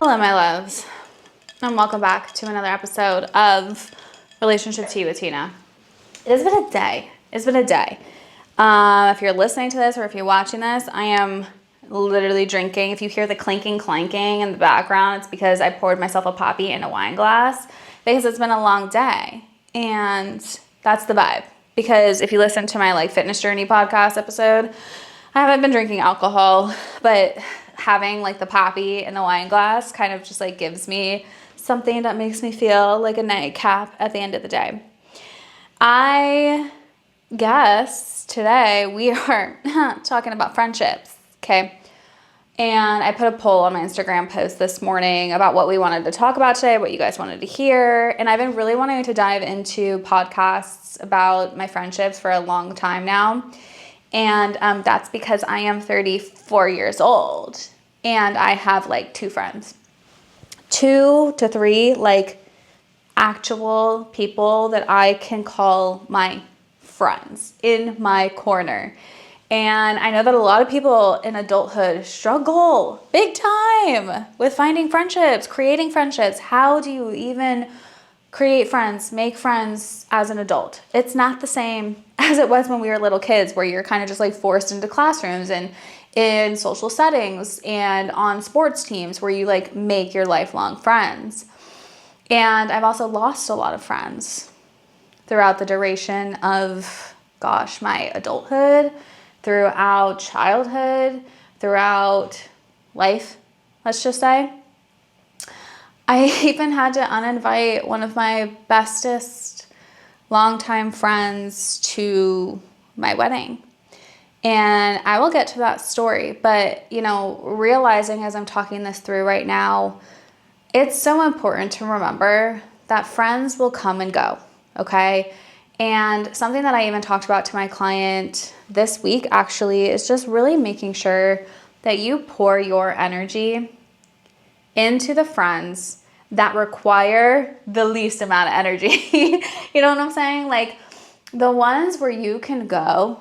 Hello, my loves, and welcome back to another episode of Relationship Tea with Tina. It has been a day. It's been a day. If you're listening to this or if you're watching this, I am literally drinking. If you hear the clanking in the background, it's because I poured myself a poppy in a wine glass because it's been a long day, and that's the vibe. Because if you listen to my fitness journey podcast episode, I haven't been drinking alcohol, but having the poppy in the wine glass kind of just gives me something that makes me feel like a nightcap at the end of the day. I guess today we are talking about friendships, okay? And I put a poll on my Instagram post this morning about what we wanted to talk about today, what you guys wanted to hear. And I've been really wanting to dive into podcasts about my friendships for a long time now. And that's because I am 34 years old and I have 2 friends. 2 to 3 actual people that I can call my friends in my corner. And I know that a lot of people in adulthood struggle big time with finding friendships, creating friendships. How do you even create friends, make friends as an adult? It's not the same as it was when we were little kids, where you're kind of just forced into classrooms and in social settings and on sports teams where you make your lifelong friends. And I've also lost a lot of friends throughout the duration of, my adulthood, throughout childhood, throughout life, let's just say. I even had to uninvite one of my bestest longtime friends to my wedding. And I will get to that story. But, realizing as I'm talking this through right now, it's so important to remember that friends will come and go, okay? And something that I even talked about to my client this week actually is just really making sure that you pour your energy into the friends that require the least amount of energy. You know what I'm saying? The ones where you can go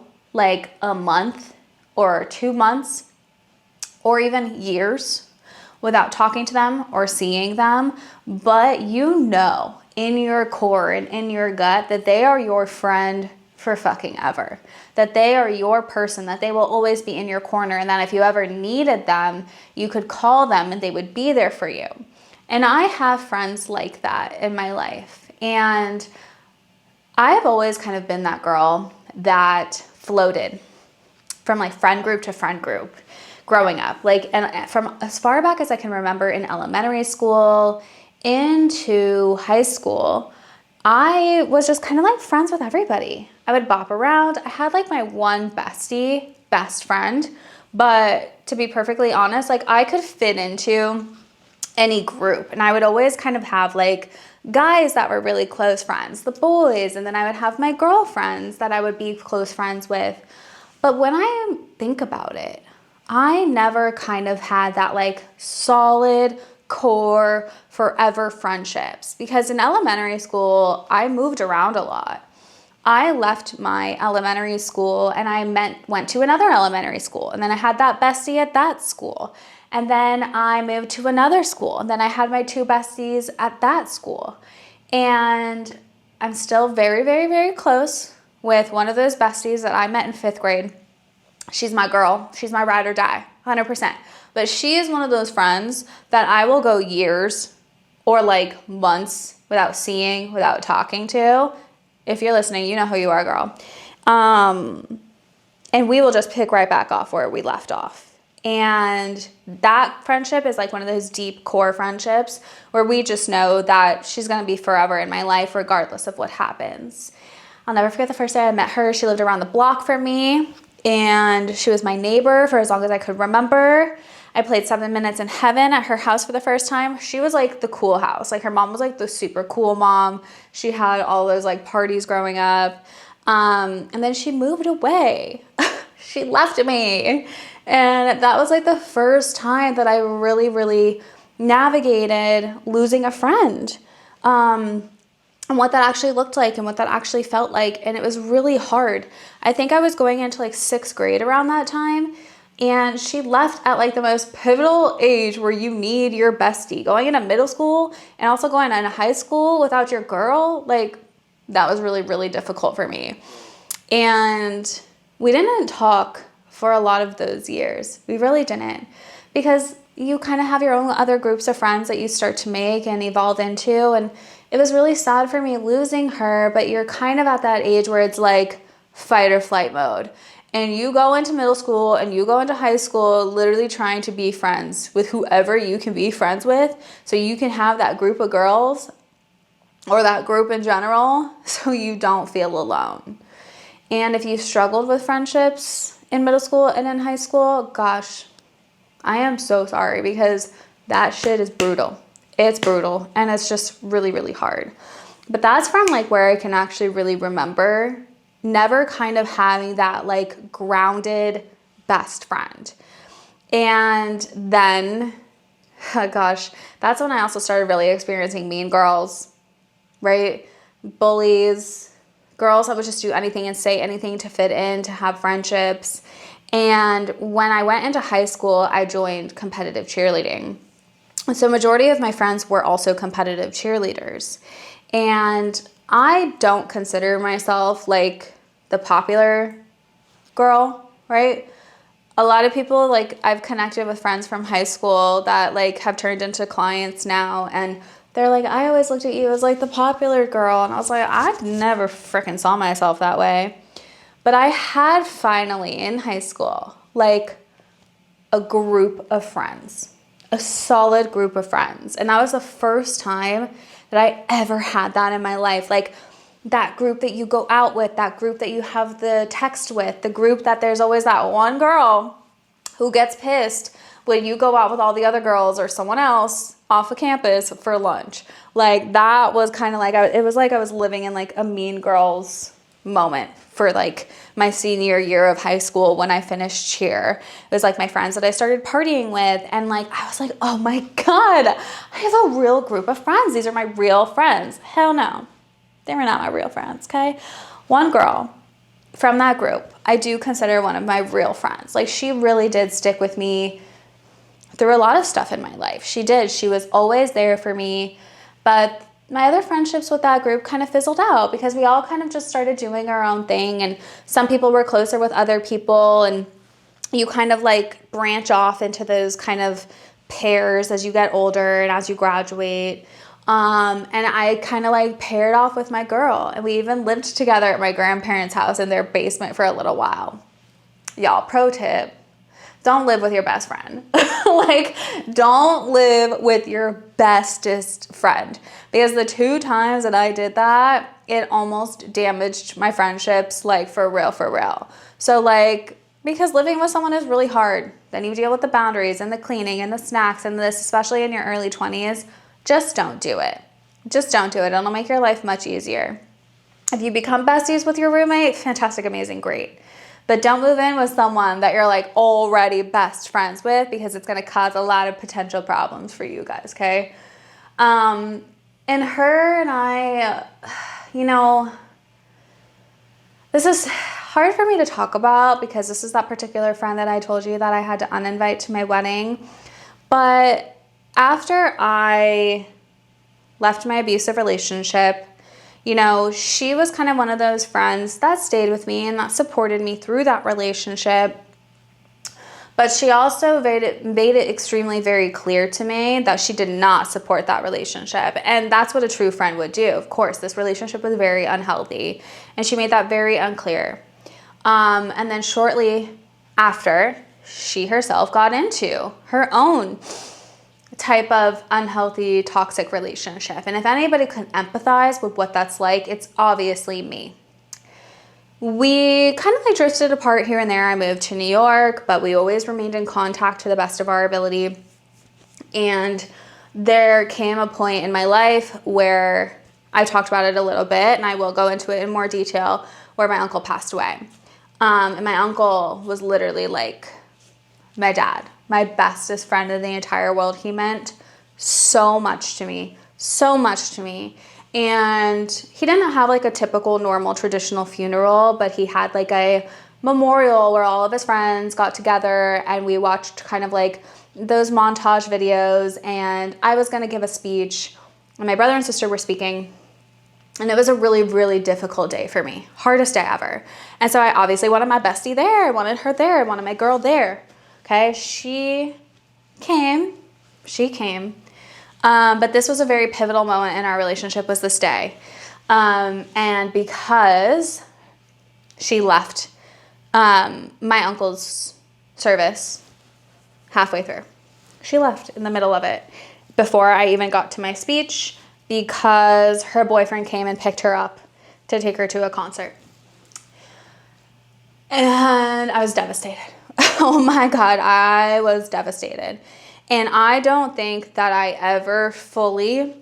a month or 2 months or even years without talking to them or seeing them, but in your core and in your gut that they are your friend for fucking ever, that they are your person, that they will always be in your corner, and that if you ever needed them, you could call them and they would be there for you. And I have friends like that in my life. And I've always kind of been that girl that floated from friend group to friend group growing up. And from as far back as I can remember, in elementary school into high school, I was just kind of friends with everybody. I would bop around. I had my one best friend, but to be perfectly honest, I could fit into any group. And I would always kind of have guys that were really close friends, the boys, and then I would have my girlfriends that I would be close friends with. But when I think about it, I never kind of had that solid core forever friendships, because in elementary school, I moved around a lot. I left my elementary school and I went to another elementary school, and then I had that bestie at that school. And then I moved to another school, and then I had my 2 besties at that school. And I'm still very, very, very close with one of those besties that I met in 5th grade. She's my girl. She's my ride or die, 100%. But she is one of those friends that I will go years or months without seeing, without talking to. If you're listening, you know who you are, girl. And we will just pick right back off where we left off. And that friendship is one of those deep core friendships where we just know that she's going to be forever in my life regardless of what happens. I'll never forget the first day I met her. She lived around the block from me, and she was my neighbor for as long as I could remember. I played 7 Minutes in Heaven at her house for the first time. She was the cool house. Her mom was the super cool mom. She had all those parties growing up. And then she moved away. She left me. And that was the first time that I really, really navigated losing a friend. And what that actually looked like and what that actually felt like. And it was really hard. I think I was going into 6th grade around that time. And she left at like the most pivotal age where you need your bestie. Going into middle school and also going into high school without your girl, like that was really, really difficult for me. And we didn't talk for a lot of those years. We really didn't, because you kind of have your own other groups of friends that you start to make and evolve into. And it was really sad for me losing her, but you're kind of at that age where it's like fight or flight mode. And you go into middle school and you go into high school literally trying to be friends with whoever you can be friends with, so you can have that group of girls or that group in general so you don't feel alone. And if you struggled with friendships in middle school and in high school, gosh, I am so sorry, because that shit is brutal. It's brutal, and it's just really, really hard. But that's from like where I can actually really remember never kind of having that like grounded best friend. And then, oh gosh, that's when I also started really experiencing mean girls, right? Bullies, girls that would just do anything and say anything to fit in, to have friendships. And when I went into high school, I joined competitive cheerleading. So majority of my friends were also competitive cheerleaders. And I don't consider myself like the popular girl, right? A lot of people, like I've connected with friends from high school that like have turned into clients now, and they're like, I always looked at you as like the popular girl. And I was like, I never freaking saw myself that way. But I had finally in high school, like a group of friends, a solid group of friends. And that was the first time that I ever had that in my life. Like that group that you go out with, that group that you have the text with, the group that there's always that one girl who gets pissed when you go out with all the other girls or someone else off of campus for lunch. Like that was kind of like, it was like I was living in like a Mean Girls moment for like my senior year of high school when I finished cheer. It was like my friends that I started partying with, and like I was like, oh my God, I have a real group of friends. These are my real friends. Hell no, they were not my real friends, okay? One girl from that group I do consider one of my real friends. Like she really did stick with me through a lot of stuff in my life. She did. She was always there for me. But my other friendships with that group kind of fizzled out because we all kind of just started doing our own thing, and some people were closer with other people, and you kind of like branch off into those kind of pairs as you get older and as you graduate. And I kind of like paired off with my girl, and we even lived together at my grandparents' house in their basement for a little while. Y'all, pro tip, don't live with your best friend. Like, don't live with your bestest friend, because the 2 times that I did that, it almost damaged my friendships, like for real, for real. So like, because living with someone is really hard. Then you deal with the boundaries and the cleaning and the snacks and this, especially in your early 20s. Just don't do it. Just don't do it. It'll make your life much easier. If you become besties with your roommate, fantastic, amazing, great. But don't move in with someone that you're like already best friends with, because it's going to cause a lot of potential problems for you guys, okay? And her and I, you know, this is hard for me to talk about because this is that particular friend that I told you that I had to uninvite to my wedding. But after I left my abusive relationship, you know, she was kind of one of those friends that stayed with me and that supported me through that relationship. But she also made it extremely very clear to me that she did not support that relationship. And that's what a true friend would do. Of course, this relationship was very unhealthy, and she made that very unclear. And then shortly after, she herself got into her own type of unhealthy, toxic relationship. And if anybody can empathize with what that's like, it's obviously me. We kind of like drifted apart here and there. I moved to New York, but we always remained in contact to the best of our ability. And there came a point in my life where I talked about it a little bit, and I will go into it in more detail, where my uncle passed away. And my uncle was literally like my dad, my bestest friend in the entire world. He meant so much to me, so much to me. And he didn't have like a typical normal traditional funeral, but he had like a memorial where all of his friends got together and we watched kind of like those montage videos, and I was going to give a speech and my brother and sister were speaking. And it was a really, really difficult day for me. Hardest day ever. And so I obviously wanted my bestie there. I wanted her there. I wanted my girl there. Okay. She came. But this was a very pivotal moment in our relationship, was this day. And because she left my uncle's service halfway through. She left in the middle of it before I even got to my speech, because her boyfriend came and picked her up to take her to a concert. And I was devastated. Oh my God, I was devastated. And I don't think that I ever fully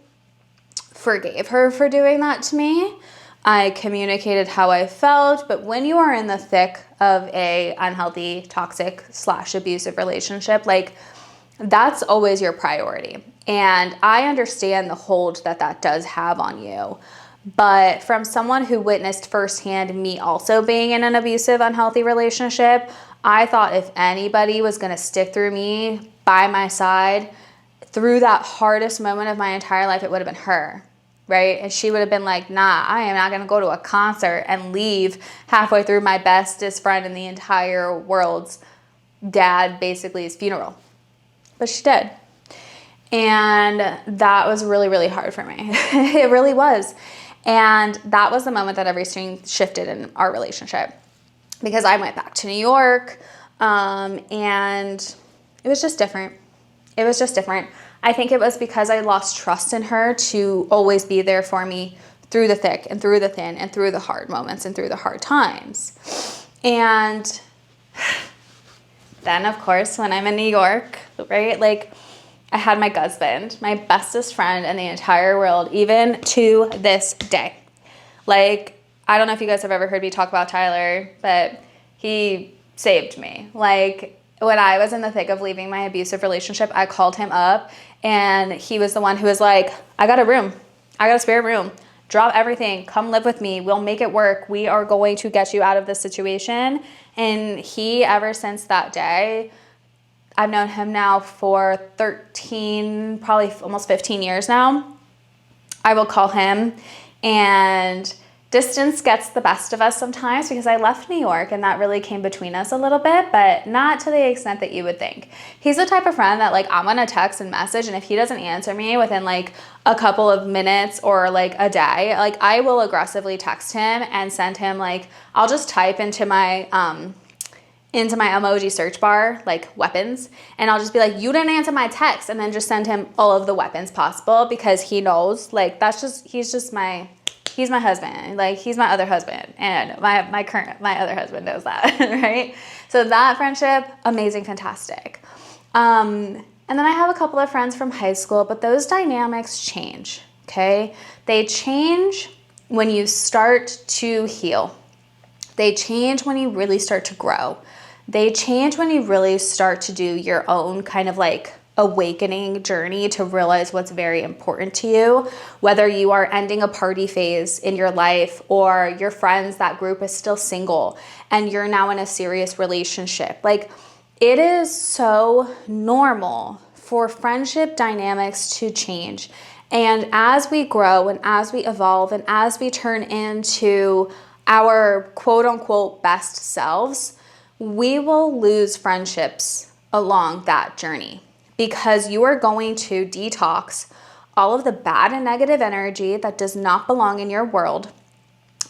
forgave her for doing that to me. I communicated how I felt, but when you are in the thick of a unhealthy, toxic / abusive relationship, like, that's always your priority. And I understand the hold that that does have on you. But from someone who witnessed firsthand me also being in an abusive, unhealthy relationship, I thought if anybody was going to stick through me by my side through that hardest moment of my entire life, it would have been her, right? And she would have been like, nah, I am not going to go to a concert and leave halfway through my bestest friend in the entire world's dad, basically, his funeral. But she did. And that was really, really hard for me. It really was. And that was the moment that everything shifted in our relationship, because I went back to New York, and it was just different. It was just different. I think it was because I lost trust in her to always be there for me through the thick and through the thin and through the hard moments and through the hard times. And then, of course, when I'm in New York, right, like, I had my husband, my bestest friend in the entire world, even to this day. Like, I don't know if you guys have ever heard me talk about Tyler, but he saved me. Like, when I was in the thick of leaving my abusive relationship, I called him up, and he was the one who was like, I got a room. I got a spare room. Drop everything. Come live with me. We'll make it work. We are going to get you out of this situation. And he, ever since that day, I've known him now for 13, probably almost 15 years now. I will call him, and distance gets the best of us sometimes, because I left New York and that really came between us a little bit, but not to the extent that you would think. He's the type of friend that, like, I'm gonna text and message, and if he doesn't answer me within like a couple of minutes or like a day, like, I will aggressively text him and send him, like, I'll just type into my emoji search bar, like, weapons, and I'll just be like, you didn't answer my text, and then just send him all of the weapons possible, because he knows, like, he's my husband, like, he's my other husband, and my other husband knows that, right? So that friendship, amazing, fantastic. And then I have a couple of friends from high school, but those dynamics change, okay? They change when you start to heal. They change when you really start to grow. They change when you really start to do your own kind of like awakening journey to realize what's very important to you, whether you are ending a party phase in your life or your friends, that group is still single and you're now in a serious relationship. Like, it is so normal for friendship dynamics to change. And as we grow and as we evolve and as we turn into our quote unquote best selves, we will lose friendships along that journey, because you are going to detox all of the bad and negative energy that does not belong in your world,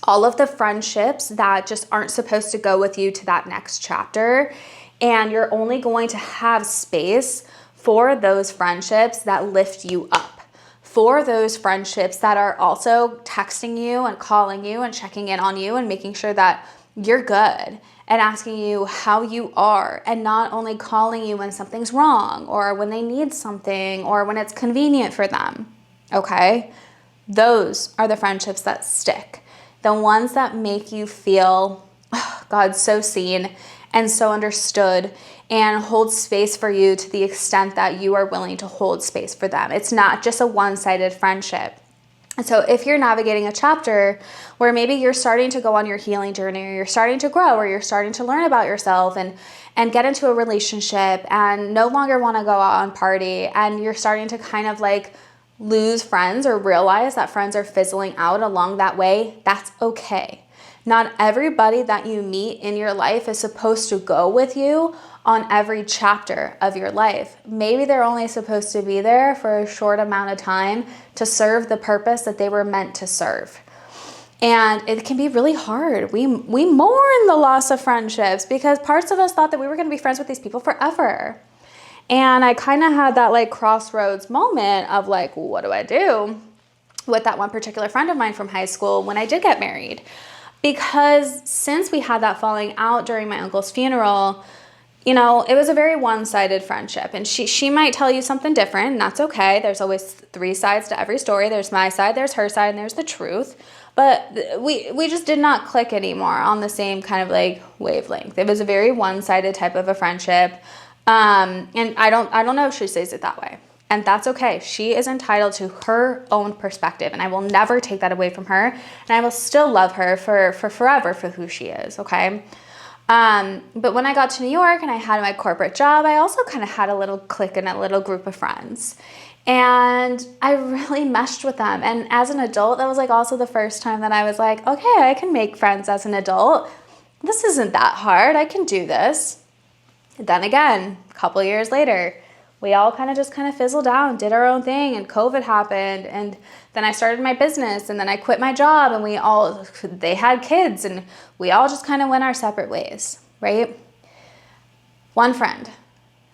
all of the friendships that just aren't supposed to go with you to that next chapter, and you're only going to have space for those friendships that lift you up, for those friendships that are also texting you and calling you and checking in on you and making sure that you're good, and asking you how you are, and not only calling you when something's wrong or when they need something or when it's convenient for them, okay? Those are the friendships that stick. The ones that make you feel, oh God, so seen and so understood, and hold space for you to the extent that you are willing to hold space for them. It's not just a one-sided friendship. And so if you're navigating a chapter where maybe you're starting to go on your healing journey, or you're starting to grow, or you're starting to learn about yourself and get into a relationship and no longer want to go out and party, and you're starting to kind of like lose friends or realize that friends are fizzling out along that way, that's okay. Not everybody that you meet in your life is supposed to go with you on every chapter of your life. Maybe they're only supposed to be there for a short amount of time to serve the purpose that they were meant to serve. And it can be really hard. We mourn the loss of friendships because parts of us thought that we were going to be friends with these people forever. And I kind of had that like crossroads moment of like, what do I do with that one particular friend of mine from high school when I did get married? Because since we had that falling out during my uncle's funeral, you know, it was a very one-sided friendship. And she might tell you something different, and that's okay. There's always 3 sides to every story. There's my side, there's her side, and there's the truth. But we just did not click anymore on the same kind of like wavelength. It was a very one-sided type of a friendship. And I don't know if she sees it that way. And that's okay. She is entitled to her own perspective, and I will never take that away from her. And I will still love her for forever for who she is, okay? But when I got to New York and I had my corporate job, I also kind of had a little clique and a little group of friends. And I really meshed with them. And as an adult, that was like also the first time that I was like, okay, I can make friends as an adult. This isn't that hard. I can do this. And then again, a couple years later, we all kind of fizzled out and did our own thing, and COVID happened, and then I started my business, and then I quit my job, and they had kids, and we all just kind of went our separate ways, right? One friend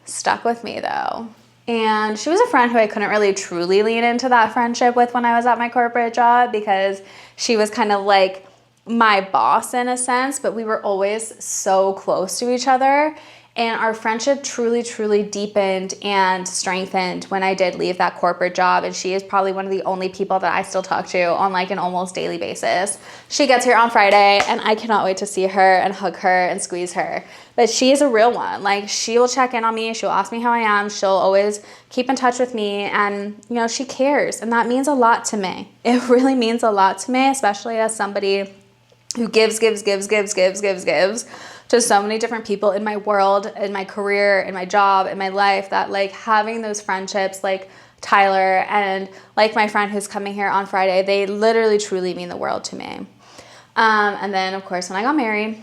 stuck with me though, and she was a friend who I couldn't really truly lean into that friendship with when I was at my corporate job, because she was kind of like my boss in a sense, but we were always so close to each other. And our friendship truly, truly deepened and strengthened when I did leave that corporate job. And she is probably one of the only people that I still talk to on like an almost daily basis. She gets here on Friday, and I cannot wait to see her and hug her and squeeze her. But she is a real one. Like, she will check in on me. She'll ask me how I am. She'll always keep in touch with me. And, you know, she cares. And that means a lot to me. It really means a lot to me, especially as somebody who gives to so many different people in my world, in my career, in my job, in my life, that like having those friendships like Tyler and like my friend who's coming here on Friday, they literally truly mean the world to me. And then of course, when I got married,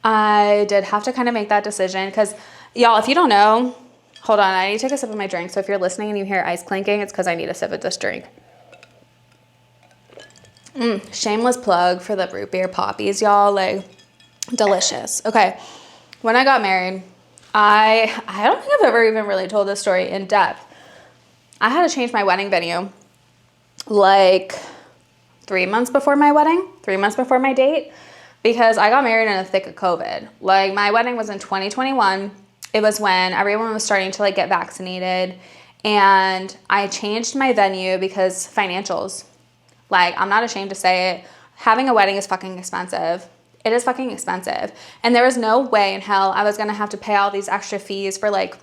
I did have to kind of make that decision, because y'all, if you don't know, hold on, I need to take a sip of my drink. So if you're listening and you hear ice clinking, it's because I need a sip of this drink. Shameless plug for the root beer poppies, y'all, like delicious. Okay, when I got married, I don't think I've ever even really told this story in depth. I had to change my wedding venue like 3 months before my wedding, 3 months before my date, because I got married in the thick of COVID. Like, my wedding was in 2021. It was when everyone was starting to like get vaccinated, and I changed my venue because financials. Like, I'm not ashamed to say it. Having a wedding is fucking expensive. It is fucking expensive. And there was no way in hell I was going to have to pay all these extra fees for like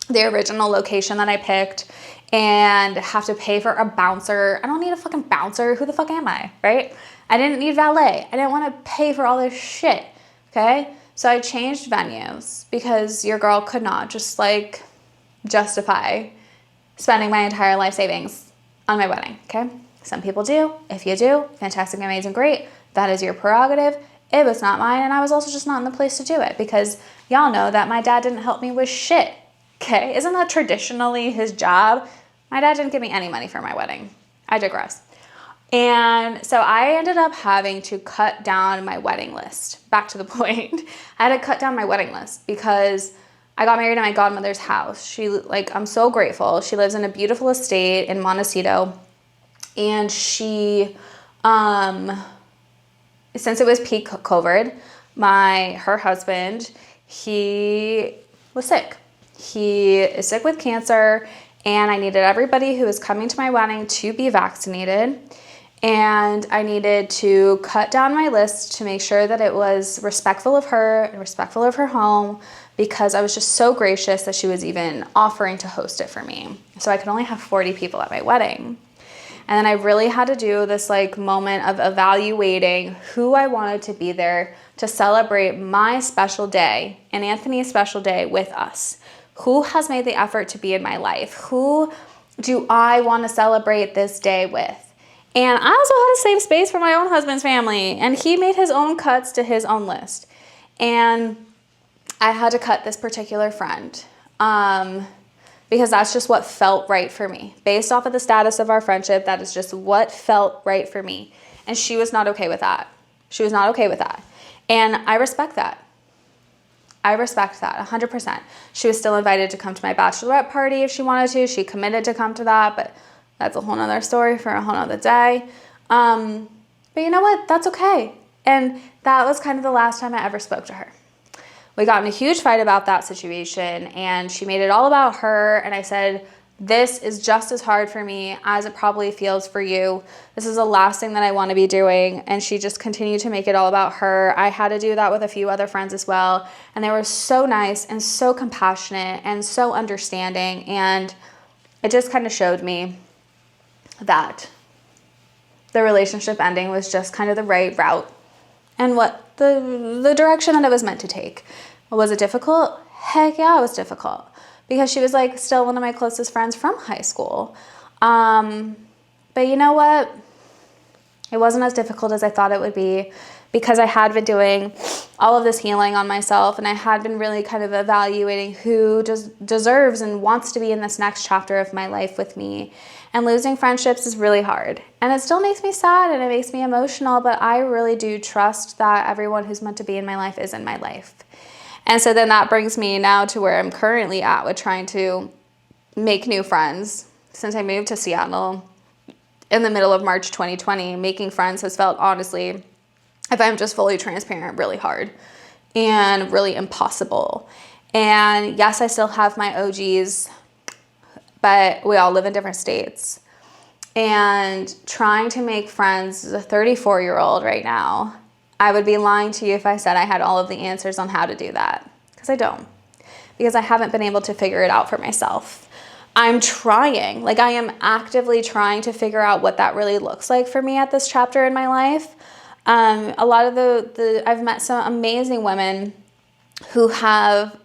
the original location that I picked, and have to pay for a bouncer. I don't need a fucking bouncer. Who the fuck am I, right? I didn't need valet. I didn't want to pay for all this shit, okay? So I changed venues because your girl could not just like justify spending my entire life savings on my wedding, okay? Some people do. If you do, fantastic, amazing, great. That is your prerogative. It was not mine, and I was also just not in the place to do it, because y'all know that my dad didn't help me with shit, okay? Isn't that traditionally his job? My dad didn't give me any money for my wedding. I digress. And so I ended up having to cut down my wedding list. Back to the point. I had to cut down my wedding list because I got married in my godmother's house. I'm so grateful. She lives in a beautiful estate in Montecito, and she, since it was peak COVID, her husband, he was sick. He is sick with cancer, and I needed everybody who was coming to my wedding to be vaccinated. And I needed to cut down my list to make sure that it was respectful of her and respectful of her home, because I was just so gracious that she was even offering to host it for me. So I could only have 40 people at my wedding. And then I really had to do this like moment of evaluating who I wanted to be there to celebrate my special day and Anthony's special day with us. Who has made the effort to be in my life? Who do I want to celebrate this day with? And I also had to save space for my own husband's family, and he made his own cuts to his own list. And I had to cut this particular friend because that's just what felt right for me. Based off of the status of our friendship, that is just what felt right for me. And she was not okay with that. She was not okay with that. And I respect that. I respect that 100%. She was still invited to come to my bachelorette party if she wanted to. She committed to come to that, but that's a whole nother story for a whole nother day. But you know what? That's okay. And that was kind of the last time I ever spoke to her. We got in a huge fight about that situation, and she made it all about her. And I said, this is just as hard for me as it probably feels for you. This is the last thing that I want to be doing. And she just continued to make it all about her. I had to do that with a few other friends as well. And they were so nice and so compassionate and so understanding. And it just kind of showed me that the relationship ending was just kind of the right route and what the direction that it was meant to take. Was it difficult? Heck yeah, it was difficult. Because she was like still one of my closest friends from high school. But you know what? It wasn't as difficult as I thought it would be, because I had been doing all of this healing on myself, and I had been really kind of evaluating who deserves and wants to be in this next chapter of my life with me. And losing friendships is really hard. And it still makes me sad and it makes me emotional, but I really do trust that everyone who's meant to be in my life is in my life. And so then that brings me now to where I'm currently at with trying to make new friends. Since I moved to Seattle in the middle of March 2020, making friends has felt, honestly, if I'm just fully transparent, really hard and really impossible. And yes, I still have my OGs, but we all live in different states. And trying to make friends as a 34-year-old right now, I would be lying to you if I said I had all of the answers on how to do that, because I don't. Because I haven't been able to figure it out for myself. I'm trying, like I am actively trying to figure out what that really looks like for me at this chapter in my life. A lot of I've met some amazing women who have,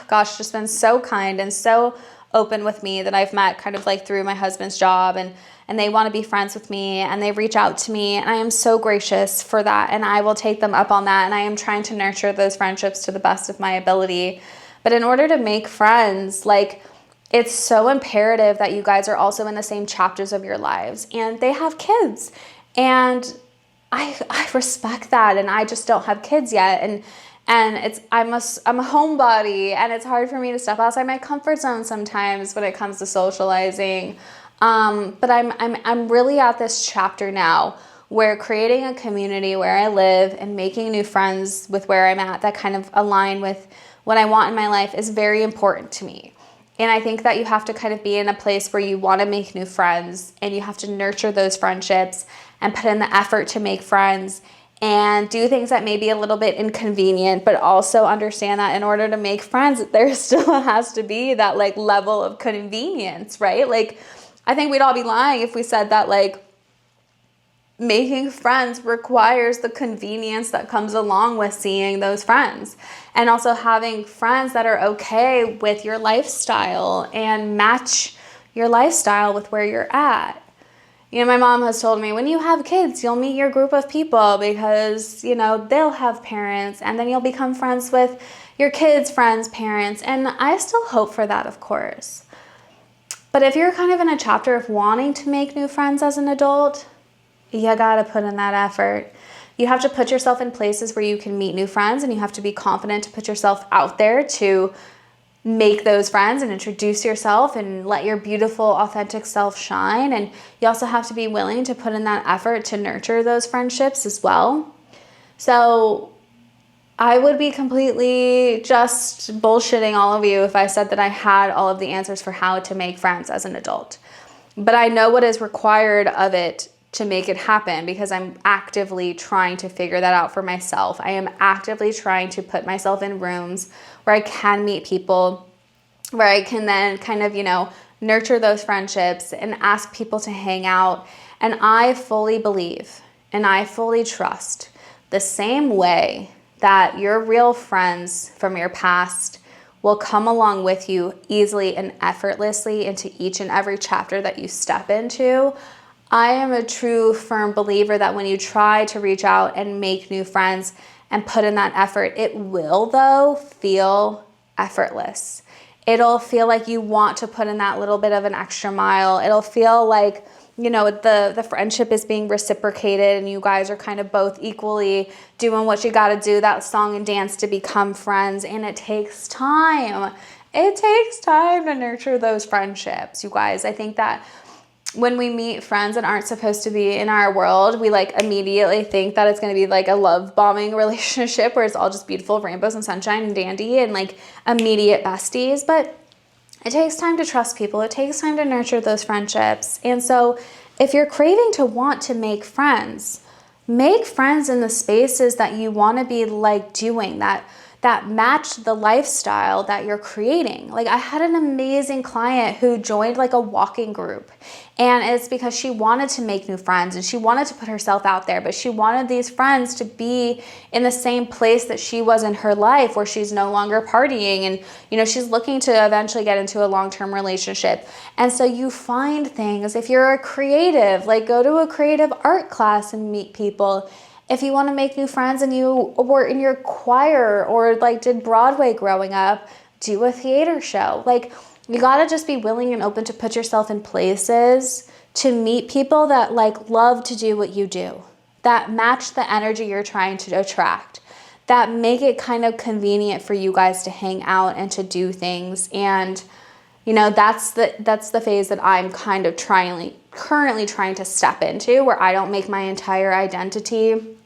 just been so kind and so open with me that I've met kind of like through my husband's job, and they want to be friends with me, and they reach out to me, and I am so gracious for that, and I will take them up on that, and I am trying to nurture those friendships to the best of my ability. But in order to make friends, like, it's so imperative that you guys are also in the same chapters of your lives, and they have kids, and I respect that, and I just don't have kids yet, and I'm a homebody, and it's hard for me to step outside my comfort zone sometimes when it comes to socializing. But I'm really at this chapter now where creating a community where I live and making new friends with where I'm at that kind of align with what I want in my life is very important to me. And I think that you have to kind of be in a place where you want to make new friends, and you have to nurture those friendships and put in the effort to make friends and do things that may be a little bit inconvenient, but also understand that in order to make friends, there still has to be that like level of convenience, right? Like, I think we'd all be lying if we said that like making friends requires the convenience that comes along with seeing those friends, and also having friends that are okay with your lifestyle and match your lifestyle with where you're at. You know, my mom has told me, when you have kids, you'll meet your group of people because, you know, they'll have parents, and then you'll become friends with your kids' friends' parents. And I still hope for that, of course. But if you're kind of in a chapter of wanting to make new friends as an adult, you gotta put in that effort. You have to put yourself in places where you can meet new friends, and you have to be confident to put yourself out there to make those friends and introduce yourself and let your beautiful, authentic self shine. And you also have to be willing to put in that effort to nurture those friendships as well. So I would be completely just bullshitting all of you if I said that I had all of the answers for how to make friends as an adult. But I know what is required of it to make it happen, because I'm actively trying to figure that out for myself. I am actively trying to put myself in rooms where I can meet people, where I can then kind of, you know, nurture those friendships, and ask people to hang out. And I fully believe and I fully trust the same way that your real friends from your past will come along with you easily and effortlessly into each and every chapter that you step into. I am a true, firm believer that when you try to reach out and make new friends and put in that effort, it will, though, feel effortless. It'll feel like you want to put in that little bit of an extra mile. It'll feel like, the friendship is being reciprocated and you guys are kind of both equally doing what you got to do, that song and dance to become friends. And it takes time. It takes time to nurture those friendships, you guys. I think that when we meet friends that aren't supposed to be in our world, we immediately think that it's going to be a love bombing relationship where it's all just beautiful rainbows and sunshine and dandy and immediate besties. But it takes time to trust people. It takes time to nurture those friendships. And so if you're craving to want to make friends in the spaces that you want to be doing, that match the lifestyle that you're creating. I had an amazing client who joined a walking group, and it's because she wanted to make new friends and she wanted to put herself out there, but she wanted these friends to be in the same place that she was in her life, where she's no longer partying and she's looking to eventually get into a long-term relationship. And so you find things. If you're a creative, go to a creative art class and meet people. If you want to make new friends and you were in your choir or did Broadway growing up, do a theater show. You got to just be willing and open to put yourself in places to meet people that love to do what you do, that match the energy you're trying to attract, that make it kind of convenient for you guys to hang out and to do things. And that's the phase that I'm kind of currently trying to step into, where I don't make my entire identity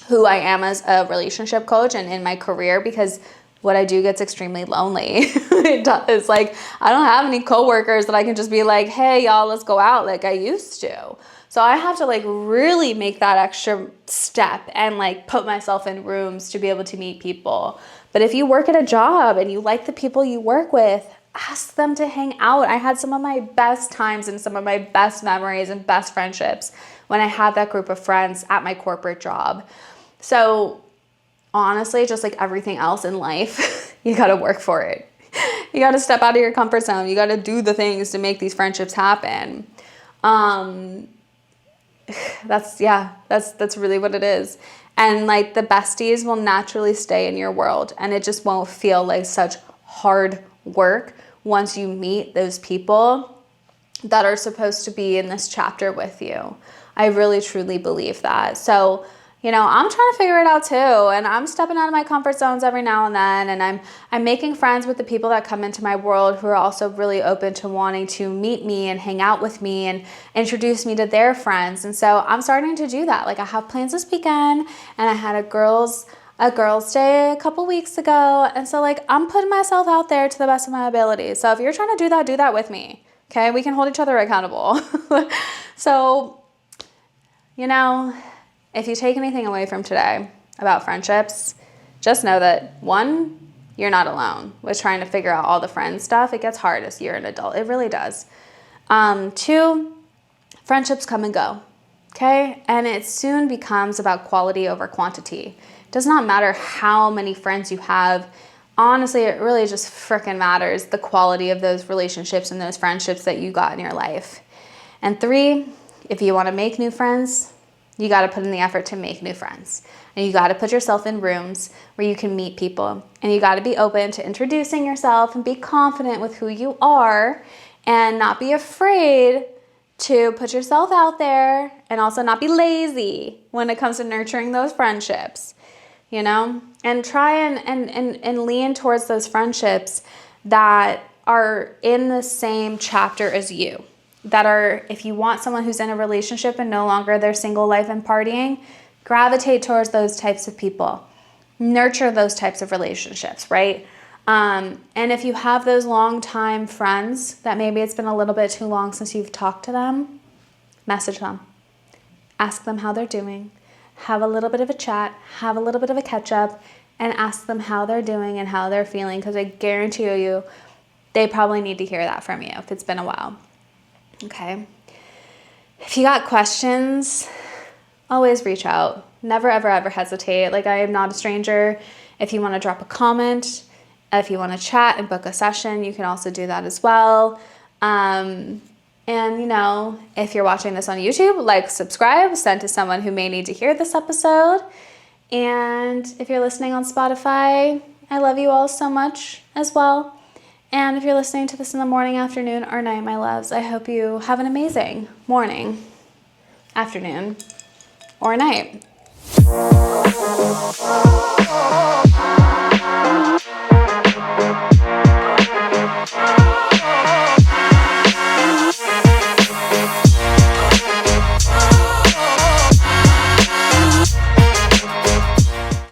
who I am as a relationship coach and in my career, because what I do gets extremely lonely. It does. I don't have any coworkers that I can just be hey, y'all, let's go out like I used to. So I have to really make that extra step and put myself in rooms to be able to meet people. But if you work at a job and you like the people you work with, ask them to hang out. I had some of my best times and some of my best memories and best friendships when I had that group of friends at my corporate job. So honestly, just like everything else in life, you got to work for it. You got to step out of your comfort zone. You got to do the things to make these friendships happen. That's really what it is. And the besties will naturally stay in your world, and it just won't feel like such hard work once you meet those people that are supposed to be in this chapter with you. I really truly believe that. So, I'm trying to figure it out too, and I'm stepping out of my comfort zones every now and then, and I'm making friends with the people that come into my world who are also really open to wanting to meet me and hang out with me and introduce me to their friends. And so I'm starting to do that. I have plans this weekend, and I had a girls' day a couple weeks ago, and so I'm putting myself out there to the best of my ability. So if you're trying to do that with me. Okay, we can hold each other accountable. So, if you take anything away from today about friendships, just know that 1, you're not alone with trying to figure out all the friend stuff. It gets hard as you're an adult. It really does. 2, friendships come and go. Okay? And it soon becomes about quality over quantity. It does not matter how many friends you have. Honestly, it really just freaking matters the quality of those relationships and those friendships that you got in your life. And 3, if you want to make new friends, you got to put in the effort to make new friends. And you got to put yourself in rooms where you can meet people. And you got to be open to introducing yourself and be confident with who you are and not be afraid to put yourself out there, and also not be lazy when it comes to nurturing those friendships, and try and lean towards those friendships that are in the same chapter as you. That are, if you want someone who's in a relationship and no longer their single life and partying, gravitate towards those types of people. Nurture those types of relationships, right? And if you have those long-time friends that maybe it's been a little bit too long since you've talked to them, message them. Ask them how they're doing. Have a little bit of a chat. Have a little bit of a catch-up. And ask them how they're doing and how they're feeling. Because I guarantee you, they probably need to hear that from you if it's been a while. Okay. If you got questions, always reach out. Never, ever, ever hesitate. Like, I am not a stranger. If you want to drop a comment, if you want to chat and book a session, you can also do that as well. And, you know, if you're watching this on YouTube, like, subscribe, send to someone who may need to hear this episode. And if you're listening on Spotify, I love you all so much as well. And if you're listening to this in the morning, afternoon, or night, my loves, I hope you have an amazing morning, afternoon, or night.